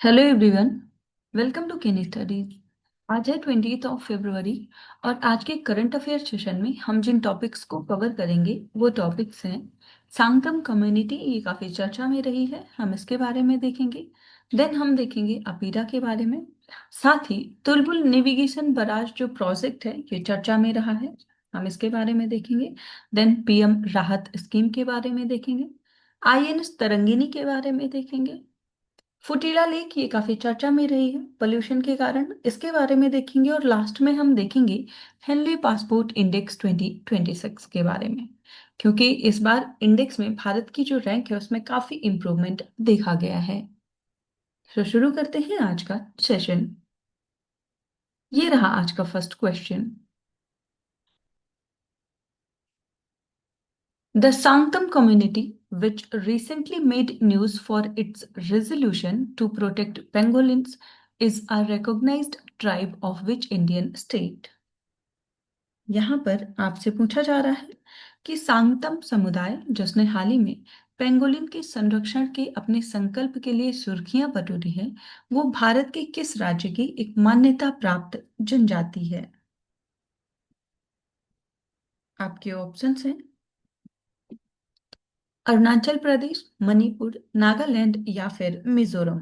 Hello everyone. Welcome to केनी studies. आज है 20 फरवरी और आज के करंट अफेयर सेशन में हम जिन टॉपिक्स को कवर करेंगे वो टॉपिक्स हैं सांगतम कम्युनिटी। ये काफ़ी चर्चा में रही है, हम इसके बारे में देखेंगे। देन हम देखेंगे अपीडा के बारे में। साथ ही तुलबुल नेविगेशन बराज जो प्रोजेक्ट है ये चर्चा में रहा है, हम इसके बारे में देखेंगे। देन पीएम राहत स्कीम के बारे में देखेंगे। आईएनएस तरंगिनी के बारे में देखेंगे। फुटीला लेक ये काफी चर्चा में रही है पोल्यूशन के कारण, इसके बारे में देखेंगे। और लास्ट में हम देखेंगे हेनली पासपोर्ट इंडेक्स 2026 के बारे में, क्योंकि इस बार इंडेक्स में भारत की जो रैंक है उसमें काफी इंप्रूवमेंट देखा गया है। तो शुरू करते हैं आज का सेशन। ये रहा आज का first question. The Sanctum community, which recently made news for its resolution to protect pangolins, is a recognized tribe of which Indian state? यहाँ पर आपसे पूछा जा रहा है कि सांगतम समुदाय जिसने हाल ही में पेंगोलिन के संरक्षण के अपने संकल्प के लिए सुर्खियां बटोरी है, वो भारत के किस राज्य की एक मान्यता प्राप्त जनजाति है? आपके ऑप्शंस हैं अरुणाचल प्रदेश, मणिपुर, नागालैंड या फिर मिजोरम।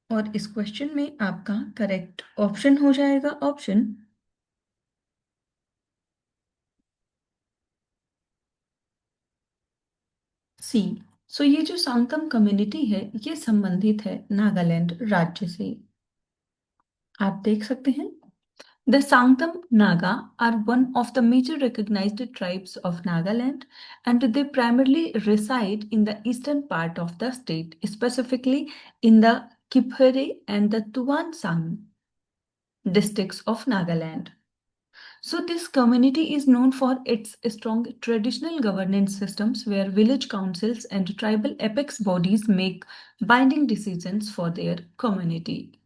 और इस क्वेश्चन में आपका करेक्ट ऑप्शन हो जाएगा ऑप्शन सी। सो ये जो सांगतम कम्युनिटी है ये संबंधित है नागालैंड राज्य से। आप देख सकते हैं the Sangtam Naga are one of the major recognized tribes of Nagaland, and they primarily reside in the eastern part of the state, specifically in the Kiphere and the Tuansang districts of Nagaland. So, this community is known for its strong traditional governance systems where village councils and tribal apex bodies make binding decisions for their community.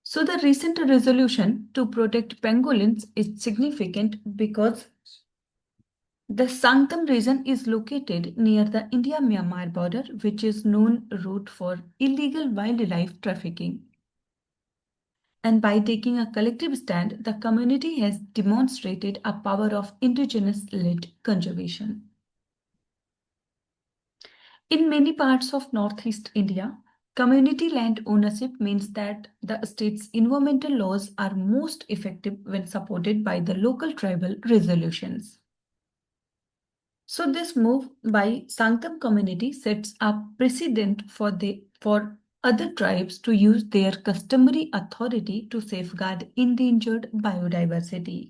So, the recent resolution to protect pangolins is significant because the Sangtam region is located near the India Myanmar border, which is known route for illegal wildlife trafficking. And by taking a collective stand, the community has demonstrated a power of indigenous led conservation. In many parts of northeast India, community land ownership means that the state's environmental laws are most effective when supported by the local tribal resolutions. So this move by Sangtam community sets a precedent for other tribes to use their customary authority to safeguard endangered biodiversity.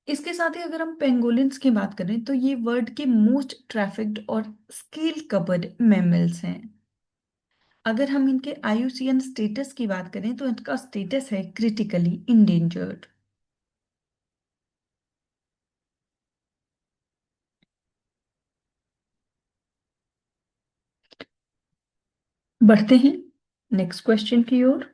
इसके साथ ही अगर हम pangolins की बात करें तो ये world के मोस्ट ट्रैफिक्ड और स्केल कवर्ड मैमल्स हैं। अगर हम इनके आईयूसीएन स्टेटस की बात करें तो इनका स्टेटस है क्रिटिकली इंडेंजर्ड। बढ़ते हैं नेक्स्ट क्वेश्चन की ओर।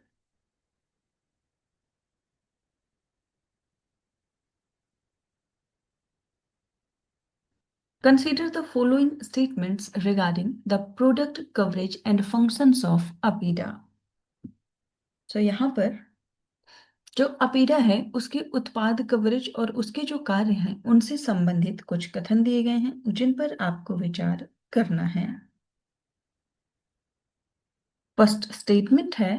Consider the following statements regarding the product coverage and functions of APIDA. So यहाँ पर जो अपीडा है उसके उत्पाद कवरेज और उसके जो कार्य हैं उनसे संबंधित कुछ कथन दिए गए हैं जिन पर आपको विचार करना है। फर्स्ट स्टेटमेंट है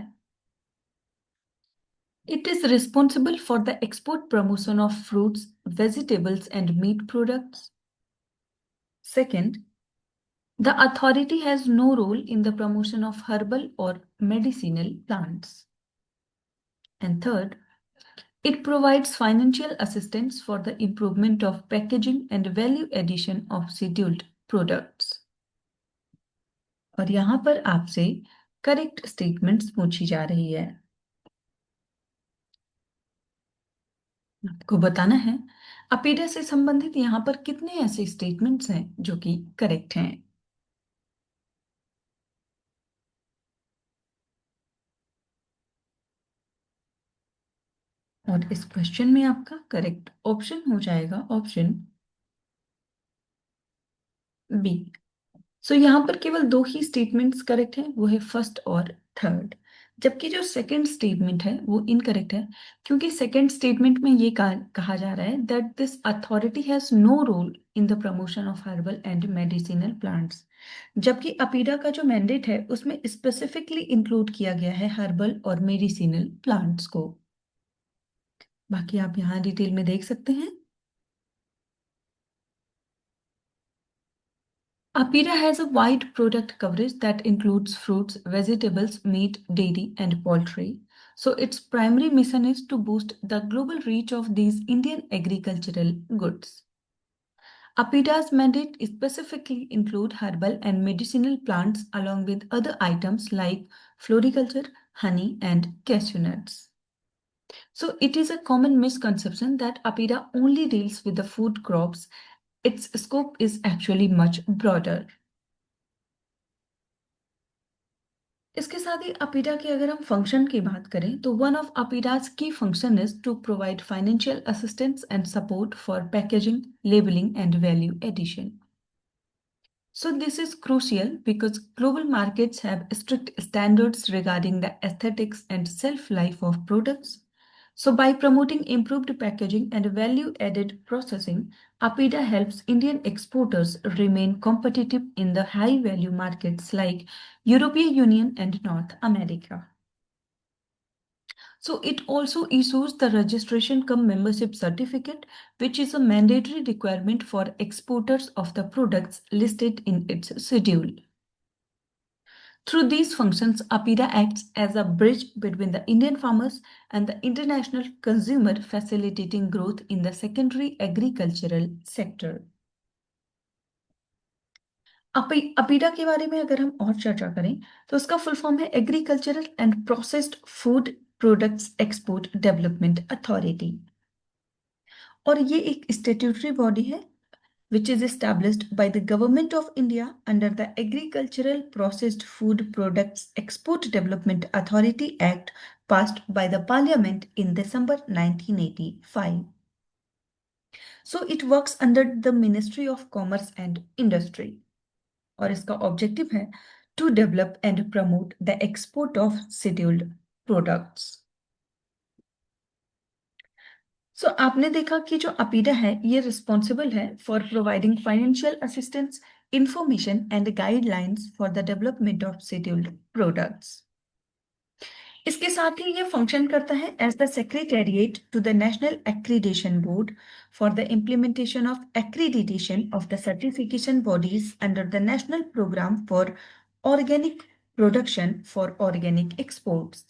it is responsible for the export promotion of fruits, vegetables and meat products. Second, the authority has no role in the promotion of herbal or medicinal plants. And third, it provides financial assistance for the improvement of packaging and value addition of scheduled products. और यहाँ पर आपसे correct statements पूछी जा रही है। आपको बताना है अपीडा से संबंधित यहाँ पर कितने ऐसे स्टेटमेंट्स हैं जो कि करेक्ट हैं। और इस क्वेश्चन में आपका करेक्ट ऑप्शन हो जाएगा ऑप्शन बी। सो यहाँ पर केवल दो ही स्टेटमेंट्स करेक्ट हैं, वो है फर्स्ट और थर्ड। जबकि जो सेकंड स्टेटमेंट है वो इनकरेक्ट है, क्योंकि सेकंड स्टेटमेंट में ये कहा जा रहा है that this authority has no role in the promotion of herbal and medicinal plants. जबकि अपीडा का जो मैंडेट है उसमें स्पेसिफिकली इंक्लूड किया गया है हर्बल और मेडिसिनल प्लांट्स को। बाकी आप यहाँ डिटेल में देख सकते हैं। Apira has a wide product coverage that includes fruits, vegetables, meat, dairy, and poultry. So, its primary mission is to boost the global reach of these Indian agricultural goods. Apita's mandate specifically include herbal and medicinal plants along with other items like floriculture, honey, and cashew nuts. So, it is a common misconception that Apida only deals with the food crops. Its scope is actually much broader. इसके साथ ही अपीडा के अगर हम function की बात करें तो one of APEDA's की function is to provide financial assistance and support for packaging, labelling and value addition. So this is crucial because global markets have strict standards regarding the aesthetics and shelf life of products. So by promoting improved packaging and value-added processing, Apida helps Indian exporters remain competitive in the high-value markets like European Union and North America. So it also issues the registration cum membership certificate, which is a mandatory requirement for exporters of the products listed in its schedule. Through these functions, APIDA acts as a bridge between the Indian farmers and the international consumer, facilitating growth in the secondary agricultural sector. APEDA के बारे में अगर हम और चर्चा करें तो उसका फुल फॉर्म है agricultural and processed food products export development authority. और ये एक स्टेट्यूटरी बॉडी है which is established by the Government of India under the Agricultural Processed Food Products Export Development Authority Act passed by the Parliament in December 1985. So it works under the Ministry of Commerce and Industry. और इसका objective है to develop and promote the export of scheduled products. सो आपने देखा कि जो अपीडा है ये responsible है for providing financial assistance, information and guidelines for the development of scheduled products. इसके साथ ही ये फंक्शन करता है as the secretariat to the national accreditation board for the implementation of accreditation of the certification bodies under the national programme for organic production for organic exports.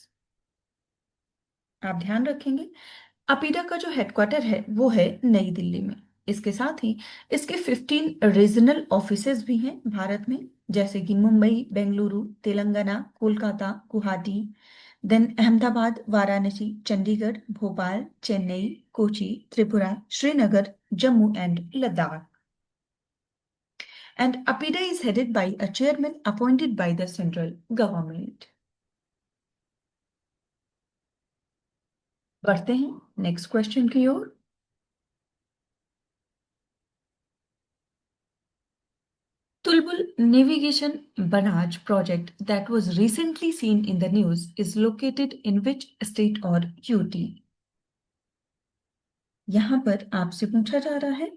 आप ध्यान रखेंगे अपीडा का जो हेडक्वार्टर है वो है नई दिल्ली में। इसके साथ ही इसके 15 रीजनल ऑफिसेज भी हैं भारत में, जैसे कि Mumbai, Bengaluru, Telangana, Kolkata, Guwahati, then Ahmedabad, Varanasi, Chandigarh, Bhopal, Chennai, Kochi, Tripura, Srinagar, Jammu and Ladakh. And APEDA is headed by a chairman appointed by the central government. बढ़ते हैं नेक्स्ट क्वेश्चन की ओर। Tulbul Navigation Barrage project that was recently seen in the news is located in which state or UT? यहां पर आपसे पूछा जा रहा है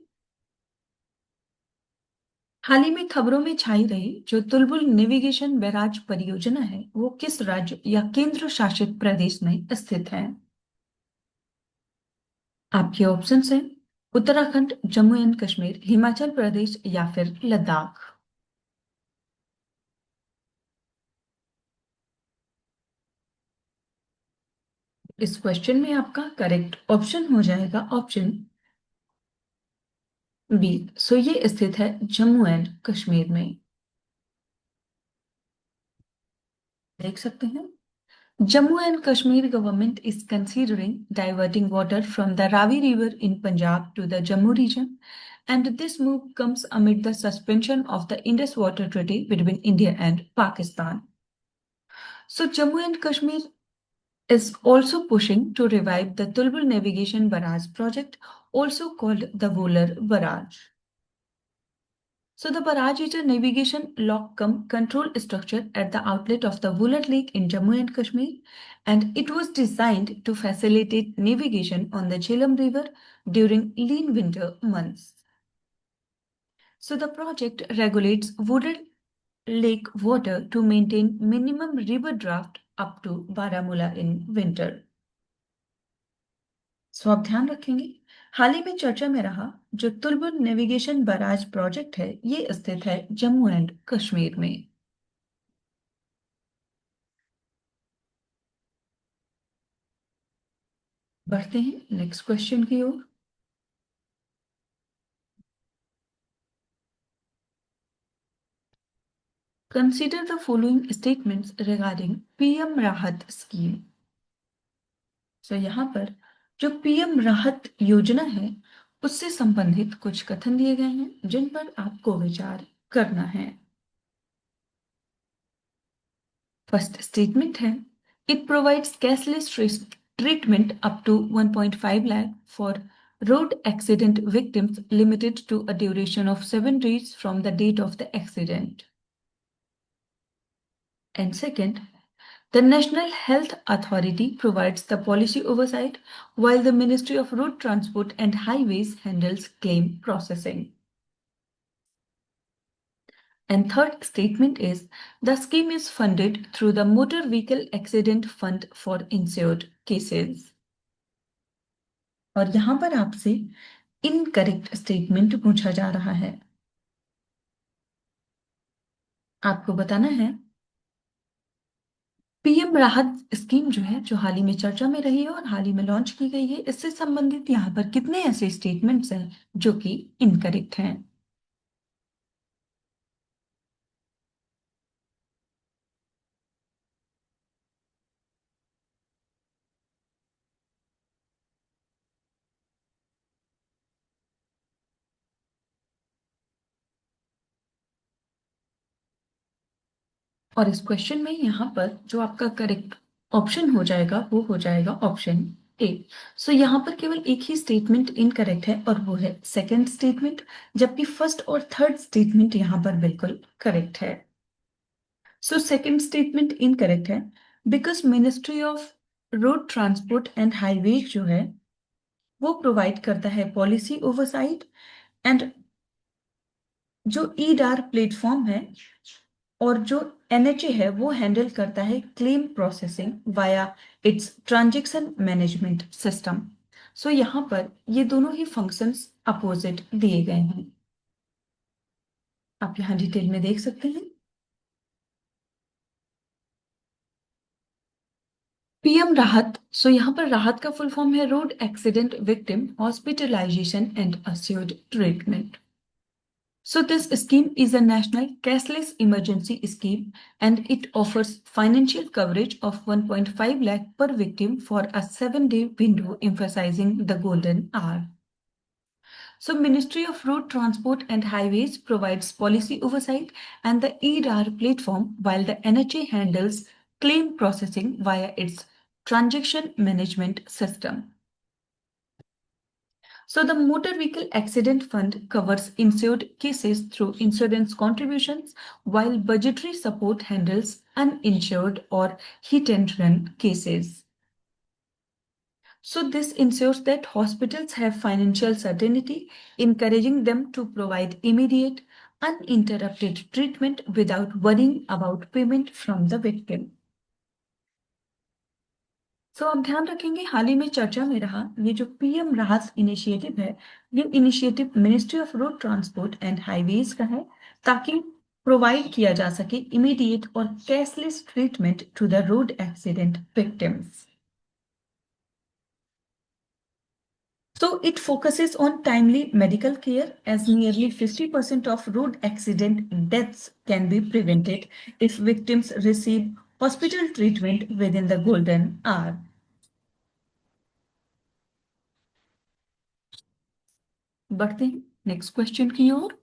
हाल ही में खबरों में छाई रही जो तुलबुल नेविगेशन बैराज परियोजना है वो किस राज्य या केंद्र शासित प्रदेश में स्थित है? आपके ऑप्शंस हैं उत्तराखंड, जम्मू एंड कश्मीर, हिमाचल प्रदेश या फिर लद्दाख। इस क्वेश्चन में आपका करेक्ट ऑप्शन हो जाएगा ऑप्शन बी। सो ये स्थित है जम्मू एंड कश्मीर में। देख सकते हैं Jammu and Kashmir government is considering diverting water from the Ravi River in Punjab to the Jammu region, and this move comes amid the suspension of the Indus Water Treaty between India and Pakistan. So Jammu and Kashmir is also pushing to revive the Tulbul Navigation Barrage project, also called the Volar Barrage. So the barrage is a navigation lock cum control structure at the outlet of the Vular Lake in Jammu and Kashmir, and it was designed to facilitate navigation on the Jhelum River during lean winter months. So the project regulates Vular Lake water to maintain minimum river draft up to Baramulla in winter. सो आप ध्यान रखेंगे, हाल ही में चर्चा में रहा जो Tulbul navigation barrage project है, ये स्थित है जम्मू एंड कश्मीर में। बढ़ते हैं नेक्स्ट क्वेश्चन की ओर। Consider the following statements regarding PM Rahat scheme. So यहाँ पर जो पीएम राहत योजना है उससे संबंधित कुछ कथन दिए गए हैं जिन पर आपको विचार करना है। फर्स्ट स्टेटमेंट है, it provides cashless treatment up to 1.5 lakh for road accident victims limited to a duration of 7 days from the date of the accident. And second, the National Health Authority provides the policy oversight while the Ministry of Road Transport and Highways handles claim processing. And third statement is the scheme is funded through the Motor Vehicle Accident Fund for insured cases. और यहां पर आपसे incorrect statement पूछा जा रहा है, आपको बताना है पीएम राहत स्कीम जो है, जो हाल ही में चर्चा में रही है और हाल ही में लॉन्च की गई है, इससे संबंधित यहाँ पर कितने ऐसे स्टेटमेंट्स हैं जो कि इनकरेक्ट हैं। और इस क्वेश्चन में यहाँ पर जो आपका करेक्ट ऑप्शन हो जाएगा वो हो जाएगा ऑप्शन ए। सो यहाँ पर केवल एक ही स्टेटमेंट इनकरेक्ट है और वो है सेकंड स्टेटमेंट, जबकि फर्स्ट और थर्ड स्टेटमेंट यहाँ पर बिल्कुल करेक्ट है। सो सेकंड स्टेटमेंट इनकरेक्ट है because ministry of road transport and highways जो है वो प्रोवाइड करता है पॉलिसी ओवरसाइट, एंड जो ई डार प्लेटफॉर्म है और जो एनएचए है वो हैंडल करता है claim processing via its transaction management system. So यहाँ पर ये दोनों ही फंक्शंस अपोजिट दिए गए हैं, आप यहाँ डिटेल में देख सकते हैं। पीएम राहत, सो यहाँ पर राहत का फुल फॉर्म है road accident victim hospitalisation and assured treatment. So this scheme is a national cashless emergency scheme and it offers financial coverage of 1.5 lakh per victim for a 7-day window, emphasizing the golden hour. So Ministry of Road Transport and Highways provides policy oversight and the EDAR platform while the NHA handles claim processing via its transaction management system. So the Motor Vehicle Accident Fund covers insured cases through insurance contributions, while budgetary support handles uninsured or hit and run cases. So this ensures that hospitals have financial certainty, encouraging them to provide immediate, uninterrupted treatment without worrying about payment from the victim. सो आप ध्यान रखेंगे, हाल ही में चर्चा में रहा ये जो PM राहत इनिशिएटिव है, ये initiative ministry of road transport and highways का है ताकि प्रोवाइड किया जा सके इमीडिएट और cashless treatment to the road accident victims. So it focuses on timely medical care as nearly 50% of road accident deaths can be prevented if victims receive hospital treatment within the golden hour. बढ़ते हैं next question की ओर।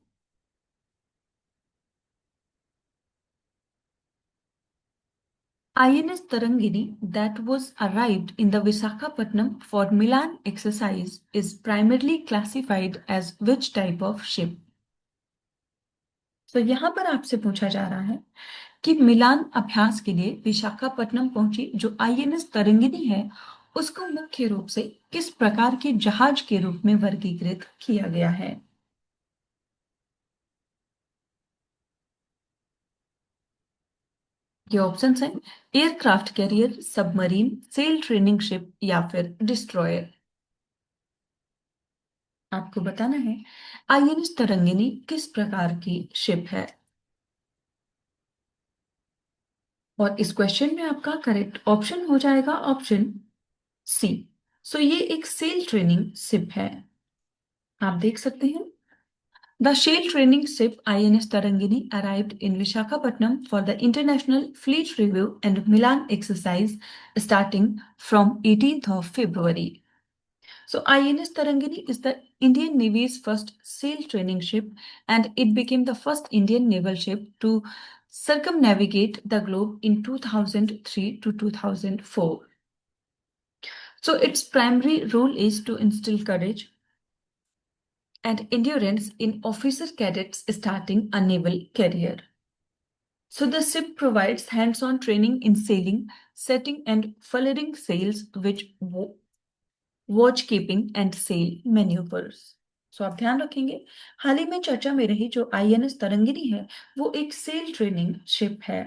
INS Tarangini that was arrived in the Visakhapatnam for Milan exercise is primarily classified as which type of ship? तो यहाँ पर आपसे पूछा जा रहा है कि मिलान अभ्यास के लिए विशाखापट्टनम पहुंची जो आईएनएस तरंगिनी है उसको मुख्य रूप से किस प्रकार के जहाज के रूप में वर्गीकृत किया गया है? ये ऑप्शंस हैं aircraft carrier, submarine, sail training ship या फिर डिस्ट्रॉयर। आपको बताना है आईएनएस तरंगिनी किस प्रकार की शिप है और इस क्वेश्चन में आपका करेक्ट ऑप्शन हो जाएगा ऑप्शन सी। सो ये एक सेल ट्रेनिंग शिप है। आप देख सकते हैं the sail training ship INS Tarangini arrived in Visakhapatnam for the International Fleet Review and Milan exercise starting from 18th of February. So INS Tarangini is the Indian Navy's first sail training ship and it became the first Indian naval ship to circumnavigate the globe in 2003 to 2004. So its primary role is to instill courage and endurance in officer cadets starting a naval career. So the ship provides hands-on training in sailing, setting and furling sails, which watch keeping and sail maneuvers. सो आप ध्यान रखेंगे हाल ही में चर्चा में रही जो INS Tarangini है वो एक सेल ट्रेनिंग शिप है।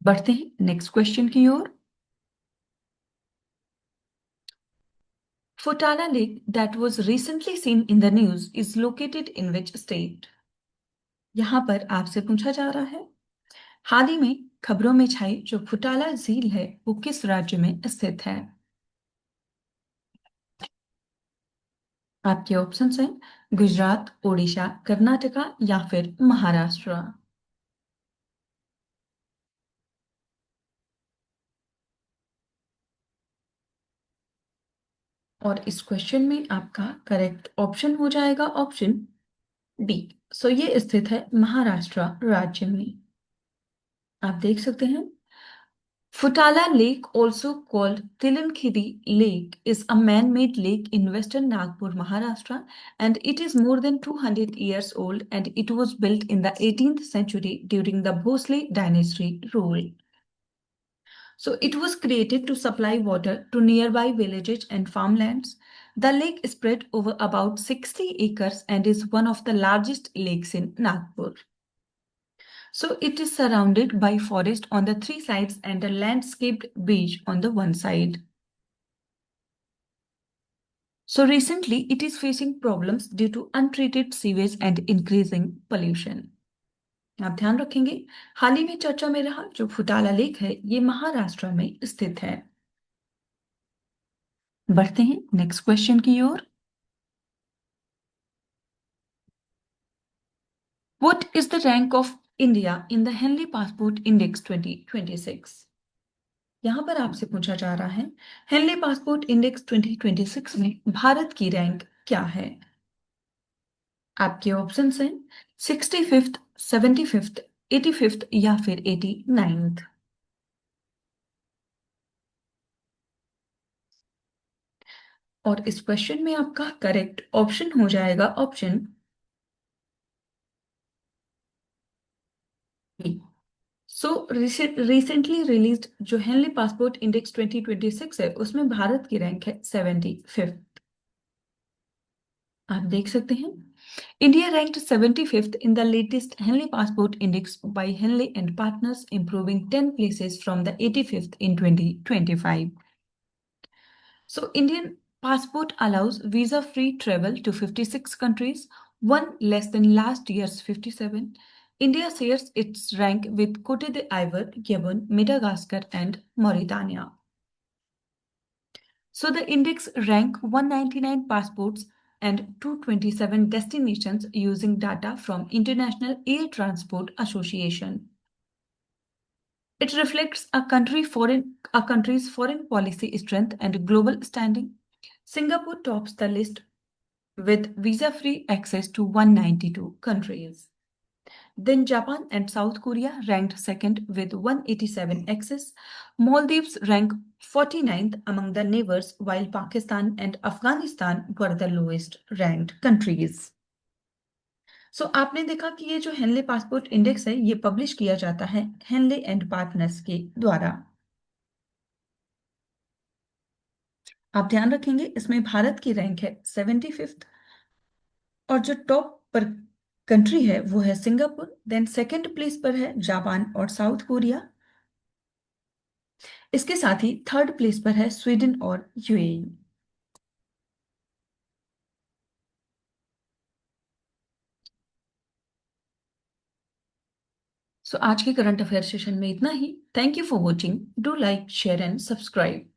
बढ़ते हैं नेक्स्ट क्वेश्चन की ओर। Futala Lake that was recently seen in the news is located in which state? यहाँ पर आपसे पूछा जा रहा है हाल ही में खबरों में छाई जो फुटाला झील है वो किस राज्य में स्थित है? आपके ऑप्शंस हैं गुजरात, ओडिशा, कर्नाटका या फिर महाराष्ट्र। और इस क्वेश्चन में आपका करेक्ट ऑप्शन हो जाएगा ऑप्शन बी। सो ये स्थित है महाराष्ट्र राज्य में। आप देख सकते हैं Futala Lake, also called Tilankhidi Lake, is a man-made lake in western Nagpur, Maharashtra, and it is more than 200 years old and it was built in the 18th century during the Bhosle dynasty rule. So it was created to supply water to nearby villages and farmlands. The lake is spread over about 60 acres and is one of the largest lakes in Nagpur. So it is surrounded by forest on the three sides and a landscaped beach on the one side. So recently it is facing problems due to untreated sewage and increasing pollution. आप ध्यान रखेंगे हाल ही में चर्चा में रहा जो फुटाला lake है ये महाराष्ट्र में स्थित है। बढ़ते हैं नेक्स्ट क्वेश्चन की ओर। What is the rank of India in the Henley Passport Index 2026? यहाँ पर आपसे पूछा जा रहा है हेनली पासपोर्ट इंडेक्स 2026 में भारत की रैंक क्या है? आपके ऑप्शंस हैं 65th, 75th, 85th या फिर 89th। और इस क्वेश्चन में आपका करेक्ट ऑप्शन हो जाएगा option B. So recently released जो हेनली पासपोर्ट इंडेक्स 2026 है उसमें भारत की रैंक है 75th। आप देख सकते हैं India ranked 75th in the latest Henley Passport Index by Henley and Partners, improving 10 places from the 85th in 2025. So, Indian passport allows visa-free travel to 56 countries, one less than last year's 57. India shares its rank with Cote d'Ivoire, Gabon, Madagascar, and Mauritania. So the index rank 199 passports and 227 destinations using data from International Air Transport Association. It reflects a country's foreign policy strength and global standing. Singapore tops the list with visa-free access to 192 countries. Then Japan and South Korea ranked second with 187 axis. Maldives ranked 49th among the neighbors, while Pakistan and Afghanistan were the lowest ranked countries. आपने देखा कि ये जो Henley passport index है ये publish किया जाता है हेनले एंड पार्टनर्स के द्वारा। आप ध्यान रखेंगे इसमें भारत की रैंक है 75th और जो टॉप पर कंट्री है वो है सिंगापुर। देन सेकंड प्लेस पर है जापान और साउथ कोरिया। इसके साथ ही थर्ड प्लेस पर है स्वीडन और यूएई। आज के करंट अफेयर सेशन में इतना ही। Thank you for watching. Do like share and subscribe.